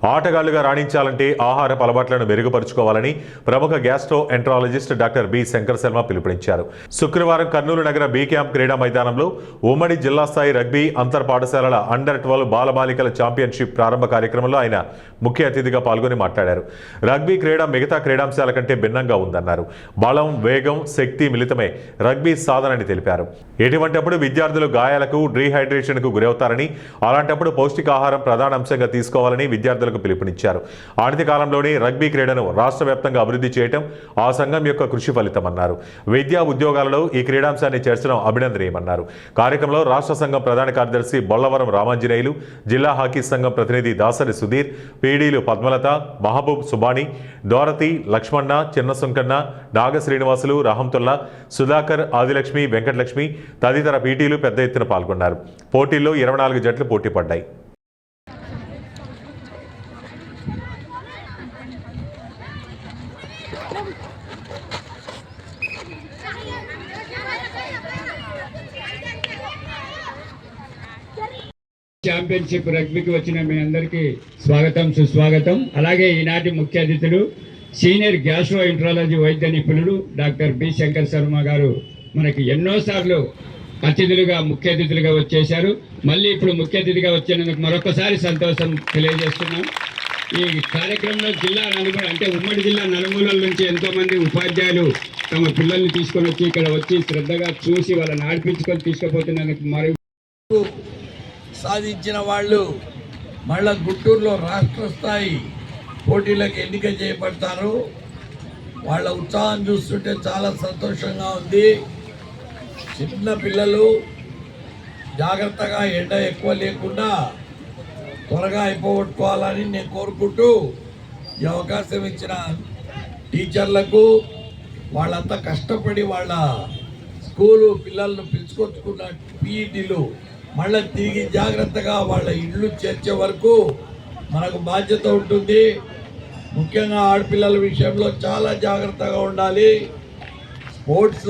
ఆటగాళ్లుగా రాణించాలంటే ఆహారపు అలవాట్లను మెరుగుపరుచుకోవాలని ప్రముఖ gastroenterologist doctor B Shankar Sharma పిలుపునిచ్చారు. శుక్రవారం కర్నూలు నగర బి క్యాంప్ క్రీడా మైదానంలో ఉమ్మడి జిల్లా స్థాయి రగ్బీ అంతర్ పాఠశాలల అండర్-12 బాలబాలికల ఛాంపియన్షిప్ ప్రారంభ కార్యక్రమంలో ఆయన ముఖ్య అతిథిగా పాల్గొని మాట్లాడారు. రగ్బీ క్రీడ మిగతా క్రీడాంశాల కంటే భిన్నంగా ఉందన్నారు. బలం, వేగం, శక్తి మిళితమే రగ్బీ సాధనని తెలిపారు. ఎటువంటప్పుడు విద్యార్థులు గాయాలకు, డీహైడ్రేషన్కు గురవుతారని, అలాంటప్పుడు పౌష్టికాహారం ప్రధాన అంశంగా తీసుకోవాలని విద్యార్థులు పిలుపునిచ్చారు. ఆనతి కాలంలోనే రగ్బీ క్రీడను రాష్ట్ర వ్యాప్తంగా అభివృద్ధి చేయడం ఆ సంఘం యొక్క కృషి ఫలితమన్నారు. విద్యా ఉద్యోగాలలో ఈ క్రీడాంశాన్ని చేర్చడం అభినందనీయమన్నారు. కార్యక్రమంలో రాష్ట్ర సంఘం ప్రధాన కార్యదర్శి బొల్లవరం రామాంజనేయులు, జిల్లా హాకీ సంఘం ప్రతినిధి దాసరి సుధీర్, పీడీలు పద్మలత, మహబూబ్ సుబాని, దోరతి, లక్ష్మణ, చిన్న సుంకన్న, నాగ శ్రీనివాసులు, రహంతుల్లా, సుధాకర్, ఆదిలక్ష్మి, వెంకటలక్ష్మి తదితర పీటీలు పెద్ద ఎత్తున పాల్గొన్నారు. పోటీల్లో 24 జట్లు పోటీ పడ్డాయి. ఛాంపియన్షిప్ రగ్బీకి వచ్చిన మీ అందరికీ స్వాగతం, సుస్వాగతం. అలాగే ఈనాటి ముఖ్య అతిథులు సీనియర్ గ్యాస్ట్రో ఎంట్రాలజీ వైద్య నిపుణులు డాక్టర్ బి శంకర్ శర్మ గారు మనకి ఎన్నోసార్లు ముఖ్య అతిథులుగా వచ్చేశారు. మళ్ళీ ఇప్పుడు ముఖ్య అతిథిగా వచ్చినందుకు మరొకసారి సంతోషం తెలియజేస్తున్నాం. ఈ కార్యక్రమంలో జిల్లా నలుమూల అంటే ఉమ్మడి జిల్లా నలుమూలల నుంచి ఎంతోమంది ఉపాధ్యాయులు తమ పిల్లల్ని తీసుకొని వచ్చి ఇక్కడ వచ్చి శ్రద్ధగా చూసి వాళ్ళని ఆడిపించుకొని తీసుకుపోతున్నందుకు మరి సాధించిన వాళ్ళు మళ్ళా గుంటూరులో రాష్ట్ర స్థాయి పోటీలకు ఎన్నిక చేయబడతారు. వాళ్ళ ఉత్సాహం చూస్తుంటే చాలా సంతోషంగా ఉంది. చిన్న పిల్లలు జాగ్రత్తగా ఎండ ఎక్కువ లేకుండా త్వరగా అయిపోగొట్టుకోవాలని నేను కోరుకుంటూ ఈ అవకాశం ఇచ్చిన టీచర్లకు, వాళ్ళంతా కష్టపడి వాళ్ళ స్కూలు పిల్లలను పిలుచుకొచ్చుకున్న పీఈటీలు మళ్ళీ తిరిగి జాగ్రత్తగా వాళ్ళ ఇళ్ళు చేర్చే వరకు మనకు బాధ్యత ఉంటుంది. ముఖ్యంగా ఆడపిల్లల విషయంలో చాలా జాగ్రత్తగా ఉండాలి. స్పోర్ట్స్లో